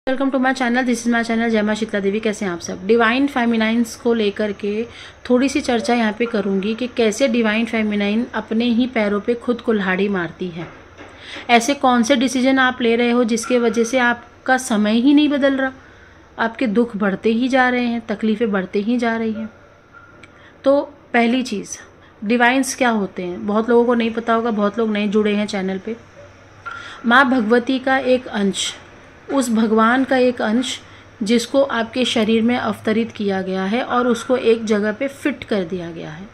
Welcome to my channel, this is my channel Jai Maa Sheetla देवी। कैसे हैं आप सब? डिवाइन फेमिनाइन्स को लेकर के थोड़ी सी चर्चा यहाँ पे करूँगी कि कैसे डिवाइन फेमिनाइन अपने ही पैरों पे खुद कुल्हाड़ी मारती है। ऐसे कौन से डिसीजन आप ले रहे हो जिसके वजह से आपका समय ही नहीं बदल रहा, आपके दुख बढ़ते ही जा रहे हैं, तकलीफ़ें बढ़ते ही जा रही हैं। तो पहली चीज़, डिवाइन्स क्या होते हैं बहुत लोगों को नहीं पता होगा, बहुत लोग नए जुड़े हैं चैनल पे। माँ भगवती का एक अंश, उस भगवान का एक अंश जिसको आपके शरीर में अवतरित किया गया है और उसको एक जगह पे फिट कर दिया गया है,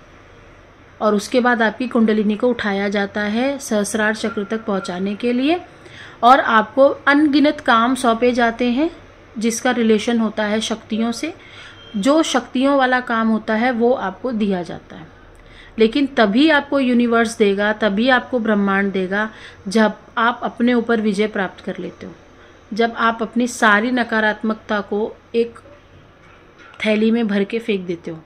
और उसके बाद आपकी कुंडलिनी को उठाया जाता है सहस्रार चक्र तक पहुंचाने के लिए, और आपको अनगिनत काम सौंपे जाते हैं जिसका रिलेशन होता है शक्तियों से। जो शक्तियों वाला काम होता है वो आपको दिया जाता है, लेकिन तभी आपको यूनिवर्स देगा, तभी आपको ब्रह्मांड देगा जब आप अपने ऊपर विजय प्राप्त कर लेते हो, जब आप अपनी सारी नकारात्मकता को एक थैली में भर के फेंक देते हो।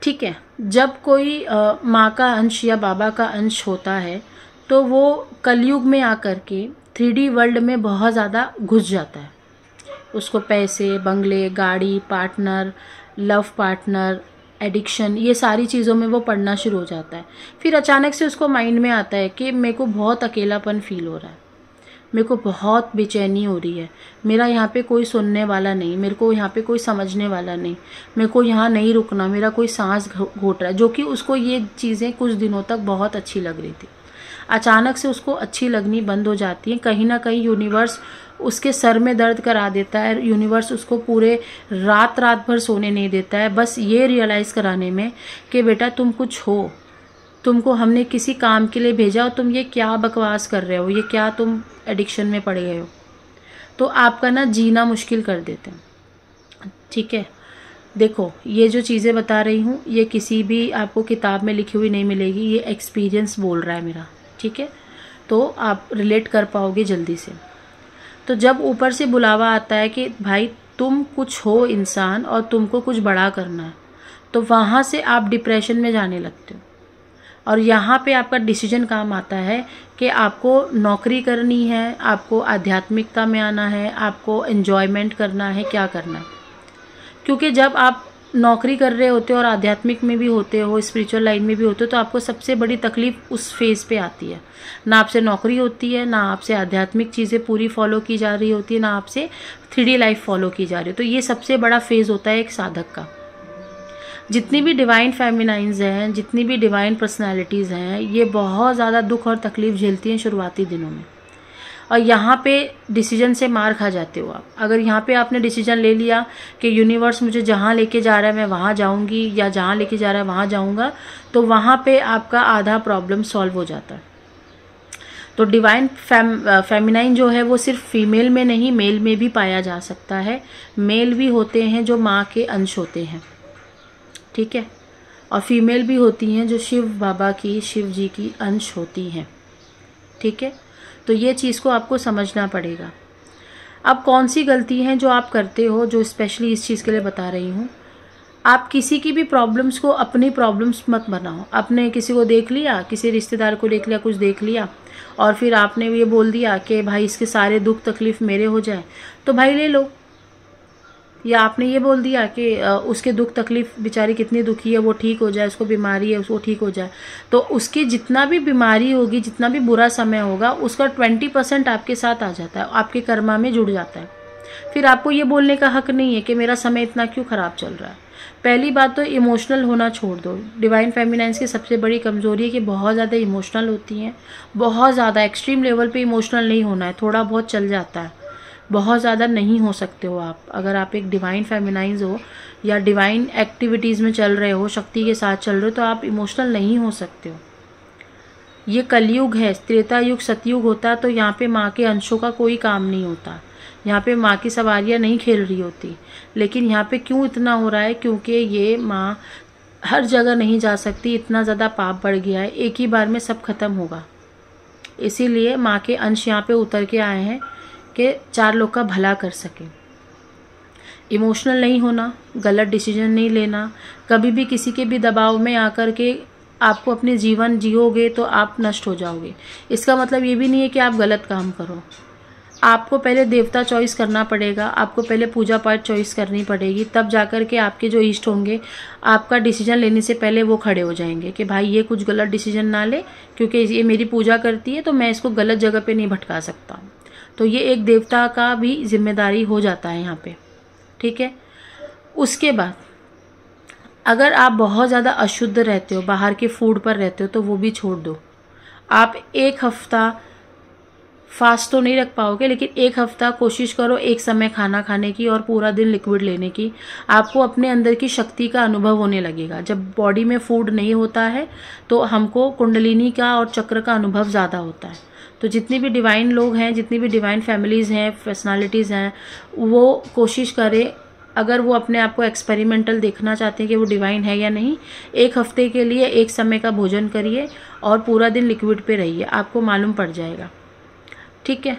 ठीक है, जब कोई माँ का अंश या बाबा का अंश होता है तो वो कलयुग में आकर के 3D वर्ल्ड में बहुत ज़्यादा घुस जाता है। उसको पैसे, बंगले, गाड़ी, पार्टनर, लव पार्टनर, एडिक्शन, ये सारी चीज़ों में वो पढ़ना शुरू हो जाता है। फिर अचानक से उसको माइंड में आता है कि मेरे को बहुत अकेलापन फील हो रहा है, मेरे को बहुत बेचैनी हो रही है, मेरा यहाँ पे कोई सुनने वाला नहीं, मेरे को यहाँ पे कोई समझने वाला नहीं, मेरे को यहाँ नहीं रुकना, मेरा कोई सांस घोट रहा है। जो कि उसको ये चीज़ें कुछ दिनों तक बहुत अच्छी लग रही थी, अचानक से उसको अच्छी लगनी बंद हो जाती है। कहीं ना कहीं यूनिवर्स उसके सर में दर्द करा देता है, यूनिवर्स उसको पूरे रात भर सोने नहीं देता है, बस ये रियलाइज़ कराने में कि बेटा तुम कुछ हो, तुमको हमने किसी काम के लिए भेजा और तुम ये क्या बकवास कर रहे हो, ये क्या तुम एडिक्शन में पड़ गए हो। तो आपका ना जीना मुश्किल कर देते हैं। ठीक है, देखो ये जो चीज़ें बता रही हूँ ये किसी भी आपको किताब में लिखी हुई नहीं मिलेगी, ये एक्सपीरियंस बोल रहा है मेरा। ठीक है, तो आप रिलेट कर पाओगे जल्दी से। तो जब ऊपर से बुलावा आता है कि भाई तुम कुछ हो इंसान और तुमको कुछ बड़ा करना है, तो वहाँ से आप डिप्रेशन में जाने लगते हो। और यहाँ पे आपका डिसीजन काम आता है कि आपको नौकरी करनी है, आपको आध्यात्मिकता में आना है, आपको एन्जॉयमेंट करना है, क्या करना है। क्योंकि जब आप नौकरी कर रहे होते हो और आध्यात्मिक में भी होते हो, स्पिरिचुअल लाइन में भी होते हो, तो आपको सबसे बड़ी तकलीफ उस फेज पे आती है। ना आपसे नौकरी होती है, ना आपसे आध्यात्मिक चीज़ें पूरी फॉलो की जा रही होती है, ना आपसे 3D लाइफ फॉलो की जा रही है। तो ये सबसे बड़ा फेज होता है एक साधक का। जितनी भी डिवाइन फेमिनाइन्स हैं, जितनी भी डिवाइन पर्सनालिटीज़ हैं, ये बहुत ज़्यादा दुख और तकलीफ झेलती हैं शुरुआती दिनों में। और यहाँ पे डिसीजन से मार खा जाते हो आप। अगर यहाँ पे आपने डिसीजन ले लिया कि यूनिवर्स मुझे जहाँ लेके जा रहा है मैं वहाँ जाऊँगी, या जहाँ लेके जा रहा है वहाँ जाऊँगा, तो वहाँ पे आपका आधा प्रॉब्लम सॉल्व हो जाता है। तो डिवाइन फेमिनाइन जो है वो सिर्फ फीमेल में नहीं, मेल में भी पाया जा सकता है। मेल भी होते हैं जो माँ के अंश होते हैं, ठीक है, और फीमेल भी होती हैं जो शिव बाबा की, शिव जी की अंश होती हैं। ठीक है, तो ये चीज़ को आपको समझना पड़ेगा। अब कौन सी गलती है जो आप करते हो, जो स्पेशली इस चीज़ के लिए बता रही हूँ। आप किसी की भी प्रॉब्लम्स को अपनी प्रॉब्लम्स मत बनाओ। आपने किसी को देख लिया, किसी रिश्तेदार को देख लिया, कुछ देख लिया, और फिर आपने ये बोल दिया कि भाई इसके सारे दुख तकलीफ मेरे हो जाए, तो भाई ले लो। या आपने ये बोल दिया कि उसके दुख तकलीफ, बेचारी कितनी दुखी है, वो ठीक हो जाए, उसको बीमारी है उसको ठीक हो जाए, तो उसकी जितना भी बीमारी होगी, जितना भी बुरा समय होगा, उसका 20% आपके साथ आ जाता है, आपके कर्मा में जुड़ जाता है। फिर आपको ये बोलने का हक नहीं है कि मेरा समय इतना क्यों ख़राब चल रहा है। पहली बात तो इमोशनल होना छोड़ दो। डिवाइन फेमिनाइन्स की सबसे बड़ी कमज़ोरी है कि बहुत ज़्यादा इमोशनल होती हैं। बहुत ज़्यादा एक्सट्रीम लेवल पे इमोशनल नहीं होना है, थोड़ा बहुत चल जाता है, बहुत ज़्यादा नहीं हो सकते हो आप। अगर आप एक डिवाइन फेमिनाइन्स हो या डिवाइन एक्टिविटीज़ में चल रहे हो, शक्ति के साथ चल रहे हो, तो आप इमोशनल नहीं हो सकते हो। ये कलयुग है, त्रेता युग सतयुग होता तो यहाँ पे माँ के अंशों का कोई काम नहीं होता, यहाँ पे माँ की सवारियाँ नहीं खेल रही होती। लेकिन यहाँ पे क्यों इतना हो रहा है? क्योंकि ये माँ हर जगह नहीं जा सकती, इतना ज़्यादा पाप बढ़ गया है, एक ही बार में सब खत्म होगा। इसीलिए माँ के अंश यहाँ पे उतर के आए हैं कि 4 लोग का भला कर सके। इमोशनल नहीं होना, गलत डिसीजन नहीं लेना, कभी भी किसी के भी दबाव में आकर के आपको अपने जीवन जियोगे तो आप नष्ट हो जाओगे। इसका मतलब ये भी नहीं है कि आप गलत काम करो। आपको पहले देवता चॉइस करना पड़ेगा, आपको पहले पूजा पाठ चॉइस करनी पड़ेगी, तब जाकर के आपके जो इष्ट होंगे आपका डिसीजन लेने से पहले वो खड़े हो जाएंगे कि भाई ये कुछ गलत डिसीजन ना ले, क्योंकि ये मेरी पूजा करती है तो मैं इसको गलत जगह पे नहीं भटका सकता। तो ये एक देवता का भी जिम्मेदारी हो जाता है यहाँ पे, ठीक है। उसके बाद अगर आप बहुत ज़्यादा अशुद्ध रहते हो, बाहर के फूड पर रहते हो, तो वो भी छोड़ दो। आप 1 हफ्ता फास्ट तो नहीं रख पाओगे, लेकिन 1 हफ्ता कोशिश करो एक समय खाना खाने की और पूरा दिन लिक्विड लेने की। आपको अपने अंदर की शक्ति का अनुभव होने लगेगा। जब बॉडी में फूड नहीं होता है तो हमको कुंडलिनी का और चक्र का अनुभव ज़्यादा होता है। तो जितनी भी डिवाइन लोग हैं, जितनी भी डिवाइन फैमिलीज़ हैं, पर्सनालिटीज़ हैं, वो कोशिश करें, अगर वो अपने आप को एक्सपेरिमेंटल देखना चाहते हैं कि वो डिवाइन है या नहीं, 1 हफ्ते के लिए 1 समय का भोजन करिए और पूरा दिन लिक्विड पे रहिए, आपको मालूम पड़ जाएगा, ठीक है।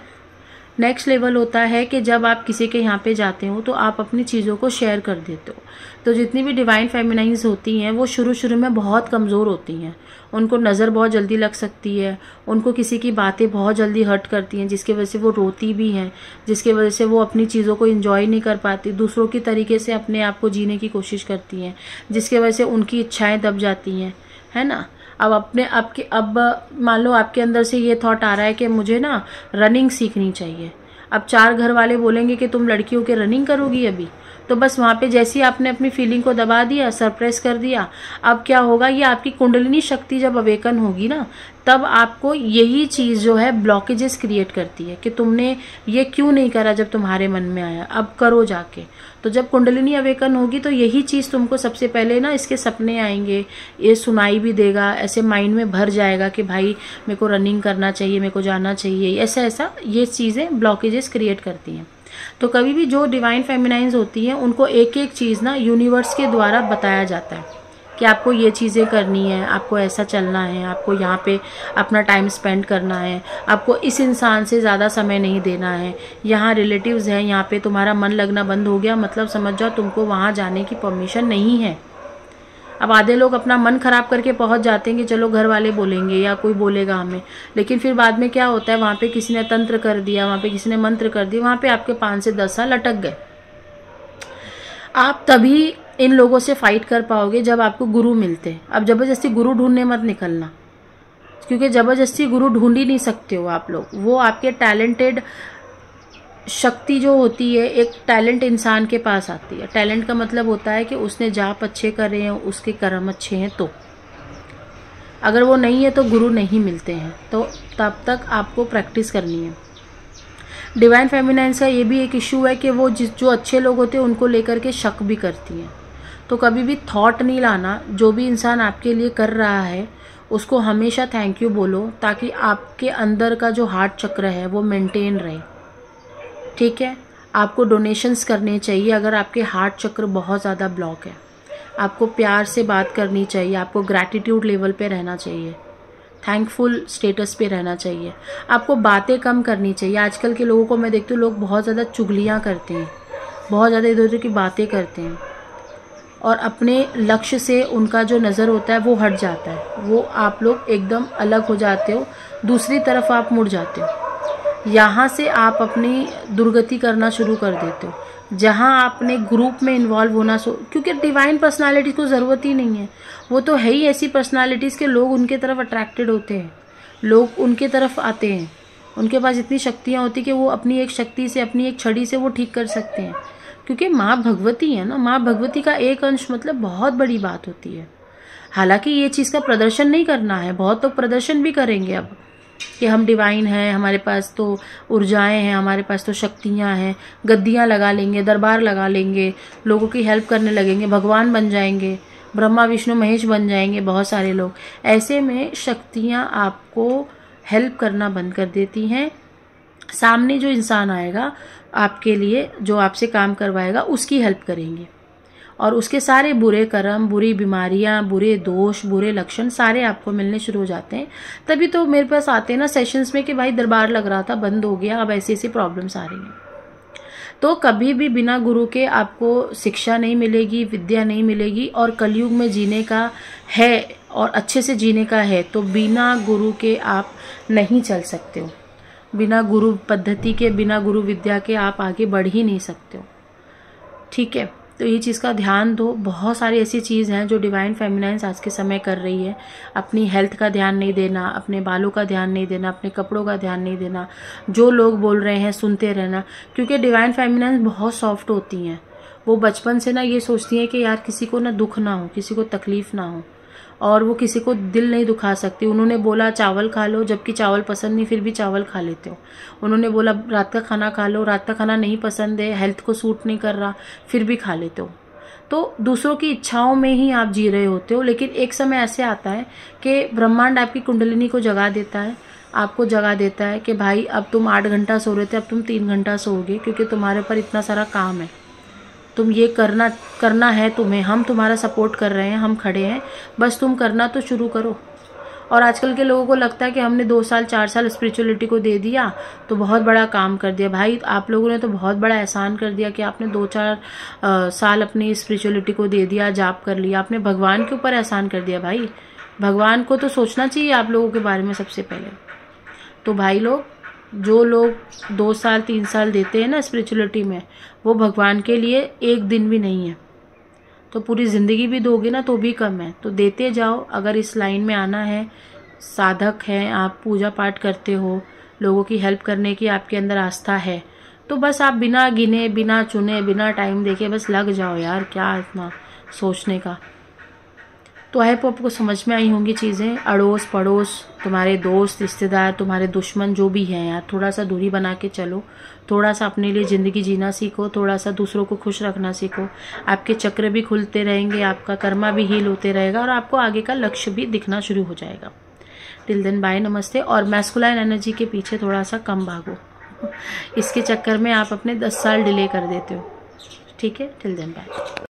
नेक्स्ट लेवल होता है कि जब आप किसी के यहाँ पे जाते हो तो आप अपनी चीज़ों को शेयर कर देते हो। तो जितनी भी डिवाइन फेमिनाइन्स होती हैं वो शुरू में बहुत कमज़ोर होती हैं, उनको नज़र बहुत जल्दी लग सकती है, उनको किसी की बातें बहुत जल्दी हर्ट करती हैं, जिसकी वजह से वो रोती भी हैं, जिसकी वजह से वो अपनी चीज़ों को एंजॉय नहीं कर पाती, दूसरों की तरीके से अपने आप को जीने की कोशिश करती हैं, जिसकी वजह से उनकी इच्छाएँ दब जाती हैं, है ना। अब मान लो आपके अंदर से ये थॉट आ रहा है कि मुझे ना रनिंग सीखनी चाहिए। अब 4 घर वाले बोलेंगे कि तुम लड़कियों के रनिंग करोगी अभी, तो बस वहाँ पे जैसे ही आपने अपनी फीलिंग को दबा दिया, सरप्रेस कर दिया, अब क्या होगा, ये आपकी कुंडलिनी शक्ति जब अवेकन होगी ना, तब आपको यही चीज़ जो है ब्लॉकेजेस क्रिएट करती है कि तुमने ये क्यों नहीं करा जब तुम्हारे मन में आया, अब करो जाके। तो जब कुंडलिनी अवेकन होगी तो यही चीज़ तुमको सबसे पहले ना, इसके सपने आएंगे, ये सुनाई भी देगा, ऐसे माइंड में भर जाएगा कि भाई मेरे को रनिंग करना चाहिए, मेरे को जाना चाहिए, ऐसा ये चीज़ें ब्लॉकेजेस क्रिएट करती हैं। तो कभी भी जो डिवाइन फेमिनाइन्स होती हैं उनको एक एक चीज़ ना यूनिवर्स के द्वारा बताया जाता है कि आपको ये चीज़ें करनी है, आपको ऐसा चलना है, आपको यहाँ पे अपना टाइम स्पेंड करना है, आपको इस इंसान से ज़्यादा समय नहीं देना है, यहाँ रिलेटिव्स हैं, यहाँ पे तुम्हारा मन लगना बंद हो गया, मतलब समझ जाओ तुमको वहाँ जाने की परमिशन नहीं है। अब आधे लोग अपना मन खराब करके पहुंच जाते हैं कि चलो घर वाले बोलेंगे या कोई बोलेगा हमें, लेकिन फिर बाद में क्या होता है, वहाँ पे किसी ने तंत्र कर दिया, वहाँ पे किसी ने मंत्र कर दिया, वहाँ पे आपके 5 से 10 साल अटक गए। आप तभी इन लोगों से फाइट कर पाओगे जब आपको गुरु मिलते हैं। अब जबरदस्ती गुरु ढूंढने मत निकलना, क्योंकि जबरदस्ती गुरु ढूंढ ही नहीं सकते हो आप लोग। वो आपके टैलेंटेड शक्ति जो होती है, एक टैलेंट इंसान के पास आती है। टैलेंट का मतलब होता है कि उसने जाप अच्छे करे हैं, उसके कर्म अच्छे हैं। तो अगर वो नहीं है तो गुरु नहीं मिलते हैं, तो तब तक आपको प्रैक्टिस करनी है। डिवाइन फेमिनाइन्स का ये भी एक इशू है कि वो जो अच्छे लोग होते हैं उनको लेकर के शक भी करती हैं। तो कभी भी थॉट नहीं लाना, जो भी इंसान आपके लिए कर रहा है उसको हमेशा थैंक यू बोलो, ताकि आपके अंदर का जो हार्ट चक्र है वो मेंटेन रहे, ठीक है। आपको डोनेशंस करने चाहिए अगर आपके हार्ट चक्र बहुत ज़्यादा ब्लॉक है। आपको प्यार से बात करनी चाहिए, आपको ग्रैटिट्यूड लेवल पे रहना चाहिए, थैंकफुल स्टेटस पे रहना चाहिए, आपको बातें कम करनी चाहिए। आजकल के लोगों को मैं देखती हूँ, लोग बहुत ज़्यादा चुगलियाँ करते हैं, बहुत ज़्यादा इधर उधर की बातें करते हैं और अपने लक्ष्य से उनका जो नज़र होता है वो हट जाता है। वो आप लोग एकदम अलग हो जाते हो, दूसरी तरफ आप मुड़ जाते हो। यहाँ से आप अपनी दुर्गति करना शुरू कर देते हो, जहाँ आपने ग्रुप में इन्वॉल्व होना क्योंकि डिवाइन पर्सनालिटी को ज़रूरत ही नहीं है। वो तो है ही ऐसी पर्सनालिटीज़ के लोग उनके तरफ अट्रैक्टेड होते हैं, लोग उनके तरफ आते हैं। उनके पास इतनी शक्तियाँ होती कि वो अपनी एक शक्ति से, अपनी एक छड़ी से वो ठीक कर सकते हैं, क्योंकि माँ भगवती है ना। माँ भगवती का एक अंश मतलब बहुत बड़ी बात होती है। हालांकि ये चीज़ का प्रदर्शन नहीं करना है, बहुत लोग प्रदर्शन भी करेंगे अब कि हम डिवाइन हैं, हमारे पास तो ऊर्जाएं हैं, हमारे पास तो शक्तियां हैं, गद्दियां लगा लेंगे, दरबार लगा लेंगे, लोगों की हेल्प करने लगेंगे, भगवान बन जाएंगे, ब्रह्मा विष्णु महेश बन जाएंगे बहुत सारे लोग। ऐसे में शक्तियां आपको हेल्प करना बंद कर देती हैं। सामने जो इंसान आएगा आपके लिए, जो आपसे काम करवाएगा, उसकी हेल्प करेंगे और उसके सारे बुरे कर्म, बुरी बीमारियां, बुरे दोष, बुरे लक्षण सारे आपको मिलने शुरू हो जाते हैं। तभी तो मेरे पास आते हैं ना सेशंस में कि भाई दरबार लग रहा था, बंद हो गया, अब ऐसी ऐसी प्रॉब्लम्स आ रही हैं। तो कभी भी बिना गुरु के आपको शिक्षा नहीं मिलेगी, विद्या नहीं मिलेगी। और कलयुग में जीने का है और अच्छे से जीने का है तो बिना गुरु के आप नहीं चल सकते हो। बिना गुरु पद्धति के, बिना गुरु विद्या के आप आगे बढ़ ही नहीं सकते हो। ठीक है, तो ये चीज़ का ध्यान दो। बहुत सारी ऐसी चीज़ हैं जो डिवाइन फेमिनाइन्स आज के समय कर रही है। अपनी हेल्थ का ध्यान नहीं देना, अपने बालों का ध्यान नहीं देना, अपने कपड़ों का ध्यान नहीं देना, जो लोग बोल रहे हैं सुनते रहना। क्योंकि डिवाइन फेमिनाइन्स बहुत सॉफ्ट होती हैं। वो बचपन से ना ये सोचती हैं कि यार किसी को ना दुख ना हो, किसी को तकलीफ ना हो, और वो किसी को दिल नहीं दुखा सकती। उन्होंने बोला चावल खा लो, जबकि चावल पसंद नहीं, फिर भी चावल खा लेते हो। उन्होंने बोला रात का खाना खा लो, रात का खाना नहीं पसंद है, हेल्थ को सूट नहीं कर रहा, फिर भी खा लेते हो। तो दूसरों की इच्छाओं में ही आप जी रहे होते हो। लेकिन एक समय ऐसे आता है कि ब्रह्मांड आपकी कुंडलिनी को जगा देता है, आपको जगा देता है कि भाई अब तुम 8 घंटा सो रहे थे, अब तुम 3 घंटा सोओगे, क्योंकि तुम्हारे ऊपर इतना सारा काम है, तुम ये करना है तुम्हें, हम तुम्हारा सपोर्ट कर रहे हैं, हम खड़े हैं, बस तुम करना तो शुरू करो। और आजकल के लोगों को लगता है कि हमने 2 साल 4 साल स्पिरिचुअलिटी को दे दिया तो बहुत बड़ा काम कर दिया। भाई आप लोगों ने तो बहुत बड़ा एहसान कर दिया कि आपने 2-4 साल अपनी स्पिरिचुअलिटी को दे दिया, जाप कर लिया, आपने भगवान के ऊपर एहसान कर दिया। भाई भगवान को तो सोचना चाहिए आप लोगों के बारे में सबसे पहले। तो भाई लोग, जो लोग 2 साल 3 साल देते हैं ना स्पिरिचुअलिटी में, वो भगवान के लिए एक दिन भी नहीं है। तो पूरी ज़िंदगी भी दोगे ना तो भी कम है। तो देते जाओ। अगर इस लाइन में आना है, साधक हैं आप, पूजा पाठ करते हो, लोगों की हेल्प करने की आपके अंदर आस्था है, तो बस आप बिना गिने, बिना चुने, बिना टाइम देखे बस लग जाओ यार, क्या इतना सोचने का। तो आई होप आपको समझ में आई होंगी चीज़ें। अड़ोस पड़ोस, तुम्हारे दोस्त रिश्तेदार, तुम्हारे दुश्मन जो भी हैं यार, थोड़ा सा दूरी बना के चलो। थोड़ा सा अपने लिए ज़िंदगी जीना सीखो, थोड़ा सा दूसरों को खुश रखना सीखो। आपके चक्र भी खुलते रहेंगे, आपका कर्मा भी हील होते रहेगा, और आपको आगे का लक्ष्य भी दिखना शुरू हो जाएगा। टिल देन बाय, नमस्ते। और मैस्कुलाइन एनर्जी के पीछे थोड़ा सा कम भागो। इसके चक्कर में आप अपने 10 साल डिले कर देते हो। ठीक है, टिल देन बाय।